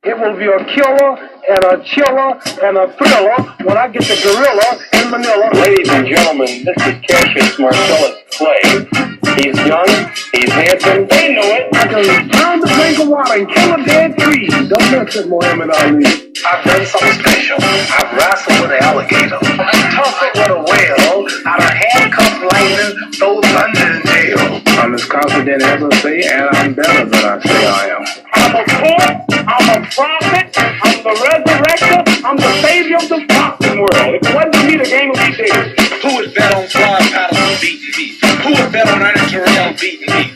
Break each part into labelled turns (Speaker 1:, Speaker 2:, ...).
Speaker 1: It will be a killer and a chiller and a thriller when I get the gorilla in Manila.
Speaker 2: Ladies and gentlemen, this is Cassius Marcellus Clay. He's young, he's handsome, they know it.
Speaker 1: I can pound a drink of water and kill a dead tree. Don't mess with Muhammad Ali.
Speaker 2: I've done something special. I've wrestled with an alligator. I've tussled with a whale. I've handcuffed lightning, throw thunder and hail.
Speaker 1: I'm as confident as I say, and I'm better than I say I am.
Speaker 2: I'm a poet, I'm a prophet, I'm the resurrector, I'm the savior of the boxing world. If it wasn't for me, the game would be dead. Who would bet on Fly Patterson beating me? Who would bet on Ernie Terrell beating me?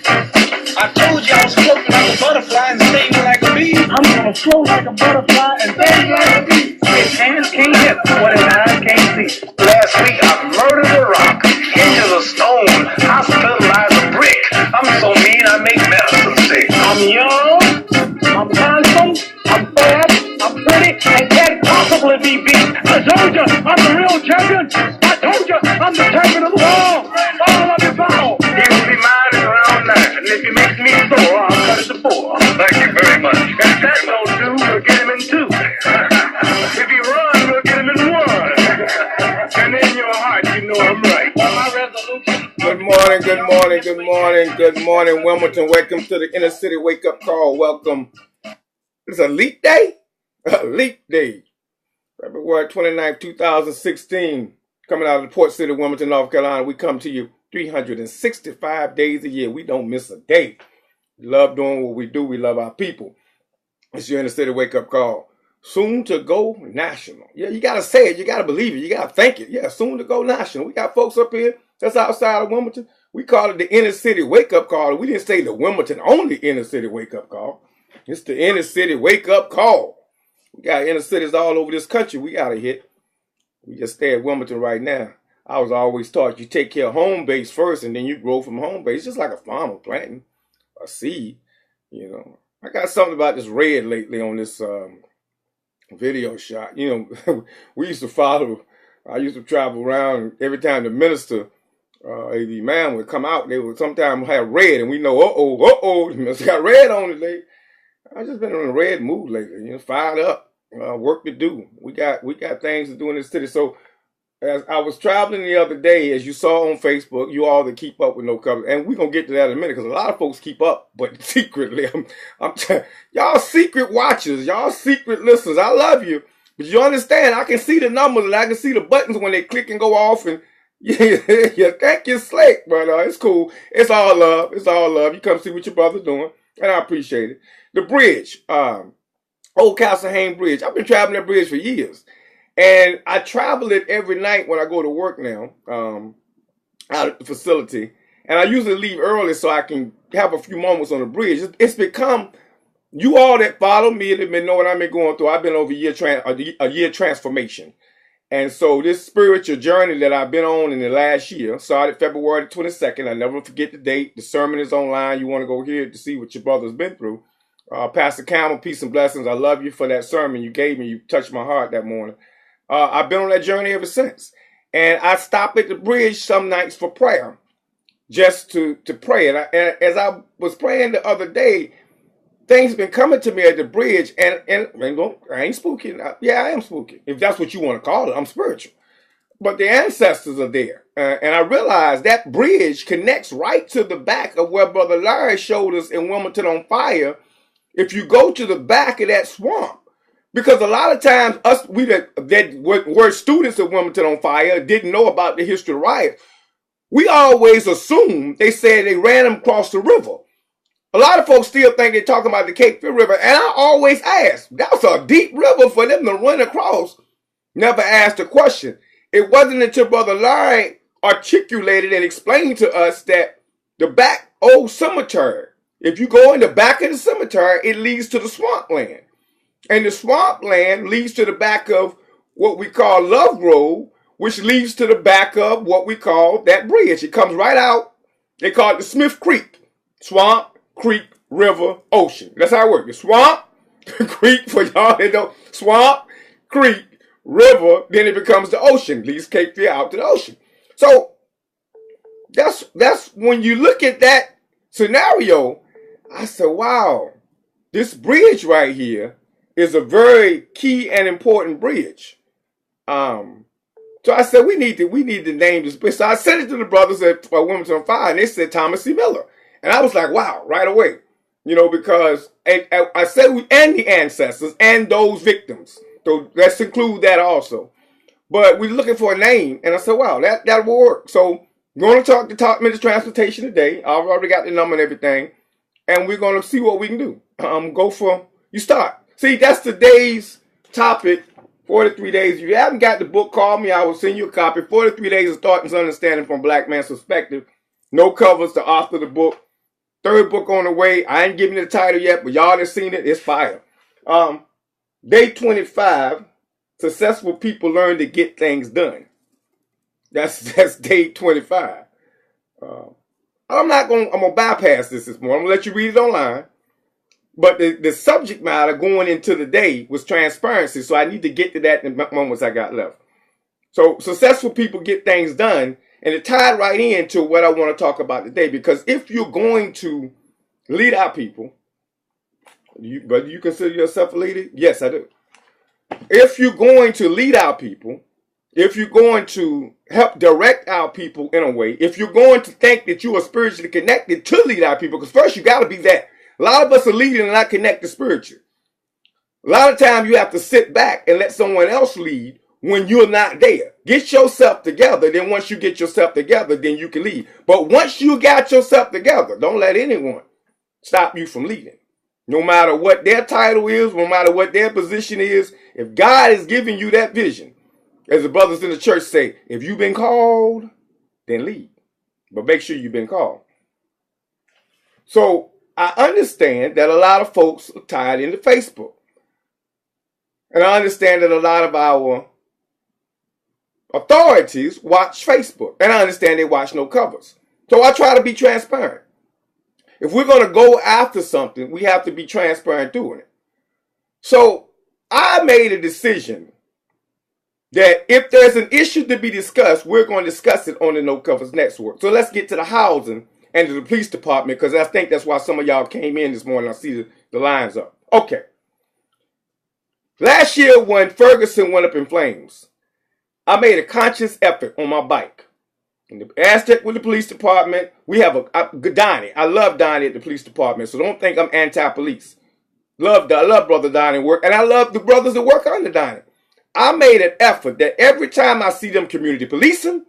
Speaker 2: I told you I was floating like a butterfly and stinging like a bee.
Speaker 1: I'm gonna float like a butterfly and sting like a bee.
Speaker 2: His hands can't hit what his eyes can't see. Last week I murdered a rock, injured a stone, hospitalized a brick. I'm so mean I make medicine sick. I'm young, I'm handsome, I'm fast, I'm pretty, and can't possibly be beat. I told you I'm the real champion. I told you I'm the champion of the world. All of you bow. He will be mine at around 9, and if he makes me sore, I'll cut it to 4. Thank you very much. If that don't do, we'll get him in 2. If he runs, we'll get him in 1. And in your heart, you know I'm right. My resolution.
Speaker 3: Good morning, good morning, good morning, good morning, Wilmington. Welcome to the Inner City Wake Up Call. Welcome. It's a leap day? A leap day. February 29th, 2016. Coming out of the port city of Wilmington, North Carolina. We come to you 365 days a year. We don't miss a day. We love doing what we do. We love our people. It's your Inner City Wake Up Call. Soon to go national. Yeah, you got to say it. You got to believe it. You got to think it. Yeah, soon to go national. We got folks up here that's outside of Wilmington. We call it the Inner City Wake Up Call. We didn't say the Wilmington only Inner City Wake Up Call. It's the Inner City Wake Up Call. We got inner cities all over this country we got to hit. We just stay at Wilmington right now. I was always taught you take care of home base first and then you grow from home base. Just like a farmer planting a seed, you know. I got something about this red lately on this video shot. You know, we used to follow, I used to travel around and every time the minister, the man would come out, they would sometimes have red and we know, the minister got red on it lately. I've just been in a red mood lately, you know, fired up, work to do. We got things to do in this city. So as I was traveling the other day, as you saw on Facebook, you all that keep up with No Cover, and we're going to get to that in a minute because a lot of folks keep up, but secretly, y'all secret watchers, y'all secret listeners, I love you, but you understand, I can see the numbers and I can see the buttons when they click and go off, and you think you're slick, but it's cool. It's all love. It's all love. You come see what your brother's doing, and I appreciate it. The bridge, Old Castle Hayne Bridge. I've been traveling that bridge for years. And I travel it every night when I go to work now, out at the facility. And I usually leave early so I can have a few moments on the bridge. It's become, you all that follow me that know what I've been going through. I've been over a year transformation. And so this spiritual journey that I've been on in the last year started February 22nd. I never forget the date. The sermon is online. You want to go hear it to see what your brother's been through. Pastor Campbell, peace and blessings. I love you for that sermon you gave me. You touched my heart that morning. I've been on that journey ever since. And I stop at the bridge some nights for prayer, just to pray. And as I was praying the other day, things been coming to me at the bridge. And I ain't spooky. Yeah, I am spooky. If that's what you want to call it, I'm spiritual. But the ancestors are there. And I realized that bridge connects right to the back of where Brother Larry showed us in Wilmington on Fire. If you go to the back of that swamp, because a lot of times we that were students of Wilmington on Fire didn't know about the history of the riot. We always assumed they said they ran them across the river. A lot of folks still think they're talking about the Cape Fear River, and I always ask, that was a deep river for them to run across. Never asked a question. It wasn't until Brother Larry articulated and explained to us that the back old cemetery, if you go in the back of the cemetery, it leads to the swampland. And the swampland leads to the back of what we call Love Road, which leads to the back of what we call that bridge. It comes right out. They call it the Smith Creek. Swamp, creek, river, ocean. That's how it works. The swamp, creek, for y'all that know, swamp, creek, river, then it becomes the ocean. Leads Cape Fear out to the ocean. So that's when you look at that scenario, I said, wow, this bridge right here is a very key and important bridge. So I said we need to name this bridge. So I sent it to the brothers at Wilmington Fire, and they said Thomas C. Miller, and I was like, wow, right away, because I said and the ancestors and those victims. So let's include that also. But we're looking for a name, and I said, wow, that will work. So we're going to talk to Department of Transportation today. I've already got the number and everything, and we're going to see what we can do. You start. See, that's today's topic, 43 days. If you haven't got the book, call me. I will send you a copy. 43 Days of Thought and Understanding from Black Man's Perspective. No covers, the author of the book. Third book on the way. I ain't giving you the title yet, but y'all have seen it. It's fire. Day 25, successful people learn to get things done. That's day 25. I'm going to bypass this morning. I'm going to let you read it online. But the subject matter going into the day was transparency. So I need to get to that in the moments I got left. So successful people get things done. And it tied right into what I want to talk about today. Because if you're going to lead our people, but you consider yourself a leader? Yes, I do. If you're going to lead our people, if you're going to help direct our people in a way, if you're going to think that you are spiritually connected to lead our people, because first you got to be that. A lot of us are leading and not connected spiritually. A lot of times you have to sit back and let someone else lead when you're not there. Get yourself together. Then once you get yourself together, then you can lead. But once you got yourself together, don't let anyone stop you from leading. No matter what their title is, no matter what their position is, if God is giving you that vision, as the brothers in the church say, if you've been called, then lead. But make sure you've been called. So I understand that a lot of folks are tied into Facebook. And I understand that a lot of our authorities watch Facebook. And I understand they watch no covers. So I try to be transparent. If we're going to go after something, we have to be transparent doing it. So I made a decision that if there's an issue to be discussed, we're going to discuss it on the No Covers Network. So let's get to the housing and to the police department, because I think that's why some of y'all came in this morning. I see the lines up. Okay. Last year when Ferguson went up in flames, I made a conscious effort on my bike. In the Aztec with the police department, we have Donnie. I love Donnie at the police department, so don't think I'm anti-police. I love Brother Donnie work, and I love the brothers that work under Donnie. I made an effort that every time I see them community policing,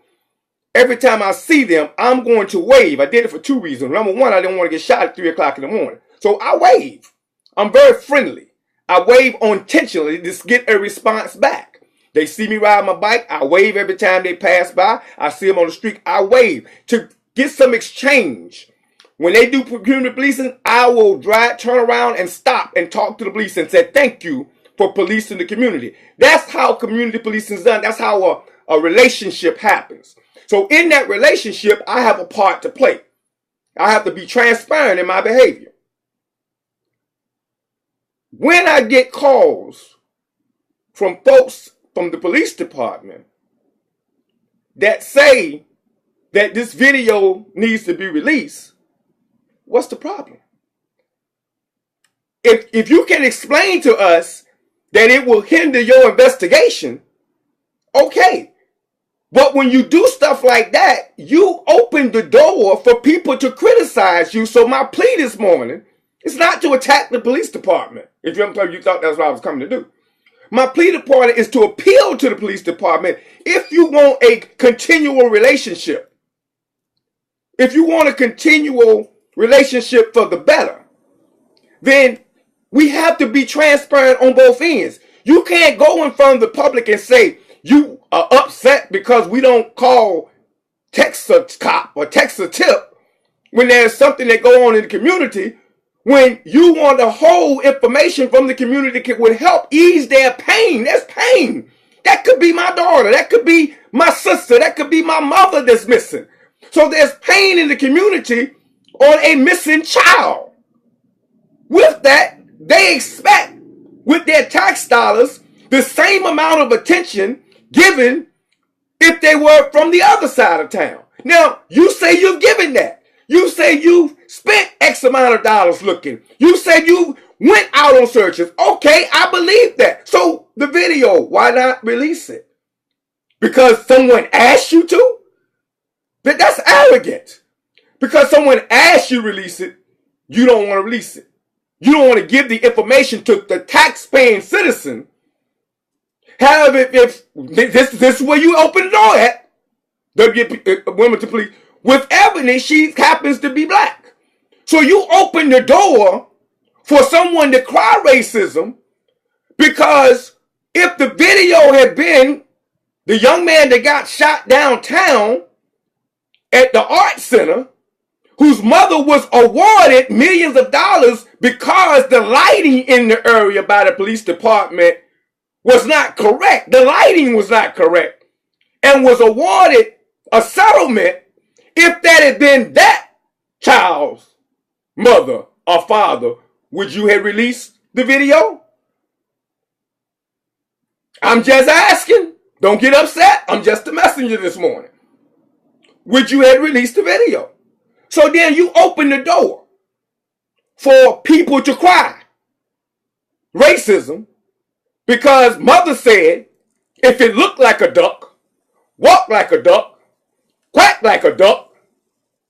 Speaker 3: every time I see them, I'm going to wave. I did it for two reasons. Number one, I didn't want to get shot at 3 o'clock in the morning. So I wave. I'm very friendly. I wave intentionally to get a response back. They see me ride my bike. I wave every time they pass by. I see them on the street. I wave to get some exchange. When they do community policing, I will turn around and stop and talk to the police and say, thank you for policing the community. That's how community policing is done. That's how a relationship happens. So in that relationship, I have a part to play. I have to be transparent in my behavior. When I get calls from folks from the police department that say that this video needs to be released, what's the problem? If you can explain to us that it will hinder your investigation, okay. But when you do stuff like that, you open the door for people to criticize you. So my plea this morning is not to attack the police department. If you thought that's what I was coming to do. My plea department is to appeal to the police department if you want a continual relationship. If you want a continual relationship for the better, then we have to be transparent on both ends. You can't go in front of the public and say you are upset because we don't call text a cop or text a tip when there's something that go on in the community, when you want to hold information from the community that would help ease their pain. There's pain. That could be my daughter. That could be my sister. That could be my mother that's missing. So there's pain in the community on a missing child. With that, they expect with their tax dollars the same amount of attention given if they were from the other side of town. Now, you say you've given that. You say you spent X amount of dollars looking. You said you went out out on searches. Okay, I believe that. So the video, why not release it? Because someone asked you to? That's arrogant. Because someone asked you to release it, you don't want to release it. You don't want to give the information to the tax-paying citizen. However, if this is where you open the door at, Wilmington Police, with evidence she happens to be black. So you open the door for someone to cry racism, because if the video had been the young man that got shot downtown at the art center, whose mother was awarded millions of dollars because the lighting in the area by the police department was not correct. The lighting was not correct, and was awarded a settlement. If that had been that child's mother or father, would you have released the video? I'm just asking. Don't get upset. I'm just a messenger this morning. Would you have released the video? So then you open the door for people to cry racism, because mother said, if it looked like a duck, walk like a duck, quack like a duck,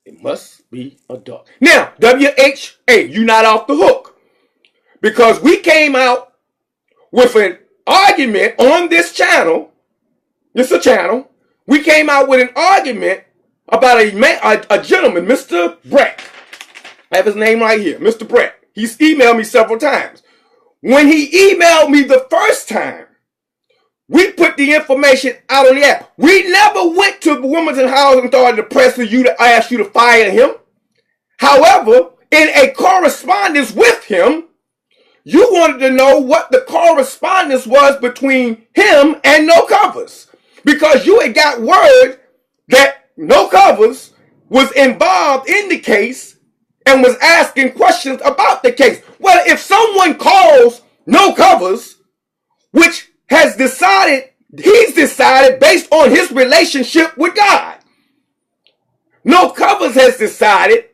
Speaker 3: it must be a duck. Now, WHA, you not off the hook, because we came out with an argument on this channel. It's a channel. We came out with an argument about a gentleman, Mr. Brett. I have his name right here, Mr. Brett. He's emailed me several times. When he emailed me the first time, we put the information out on the app. We never went to the Wilmington Housing Authority to press you to ask you to fire him. However, in a correspondence with him, you wanted to know what the correspondence was between him and No Covers, because you had got word that No Covers was involved in the case and was asking questions about the case. Well, if someone calls No Covers, which has decided, he's decided based on his relationship with God. No Covers has decided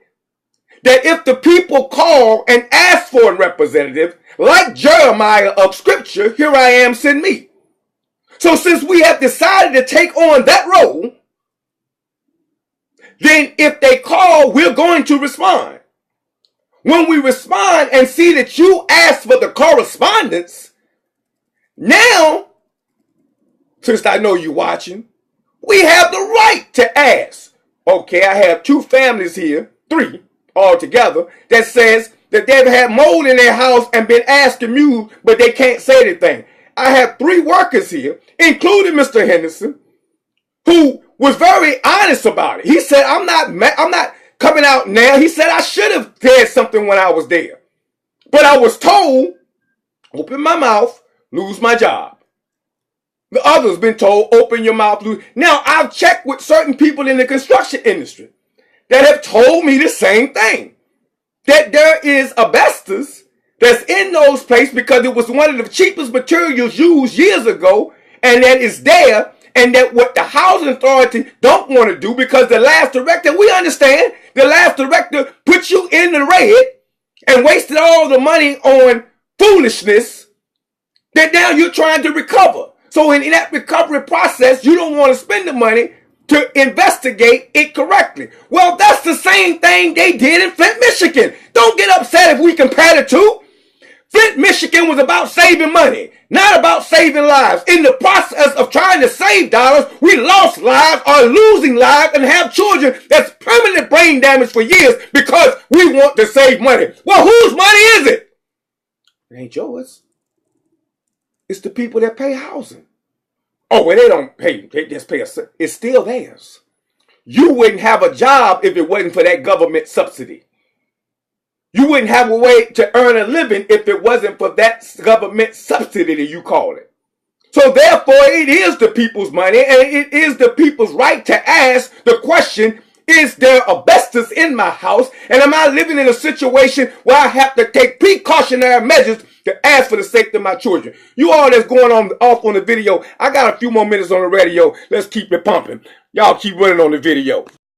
Speaker 3: that if the people call and ask for a representative, like Jeremiah of Scripture, here I am, send me. So since we have decided to take on that role, then if they call, we're going to respond. When we respond and see that you asked for the correspondence, now, since I know you're watching, we have the right to ask. Okay, I have two families here, three altogether, that says that they've had mold in their house and been asked to move, but they can't say anything. I have three workers here, including Mr. Henderson, who was very honest about it. He said, I'm not coming out now. He said, I should have said something when I was there, but I was told, open my mouth, lose my job. The others been told, open your mouth, lose. Now, I've checked with certain people in the construction industry that have told me the same thing, that there is asbestos that's in those places because it was one of the cheapest materials used years ago, and that is there, and that what the housing authority don't want to do, because the last director, we understand, the last director put you in the red and wasted all the money on foolishness that now you're trying to recover. So in that recovery process, you don't want to spend the money to investigate it correctly. Well, that's the same thing they did in Flint, Michigan. Don't get upset if we compare the two. Flint, Michigan was about saving money, not about saving lives. In the process of trying to save dollars, we lost lives, are losing lives, and have children that's permanent brain damage for years because we want to save money. Well, whose money is it? It ain't yours. It's the people that pay housing. Oh, well, they don't pay. They just pay us. It's still theirs. You wouldn't have a job if it wasn't for that government subsidy. You wouldn't have a way to earn a living if it wasn't for that government subsidy that you call it. So therefore, it is the people's money, and it is the people's right to ask the question, is there asbestos in my house? And am I living in a situation where I have to take precautionary measures to ask for the safety of my children? You all that's going on off on the video, I got a few more minutes on the radio. Let's keep it pumping. Y'all keep running on the video.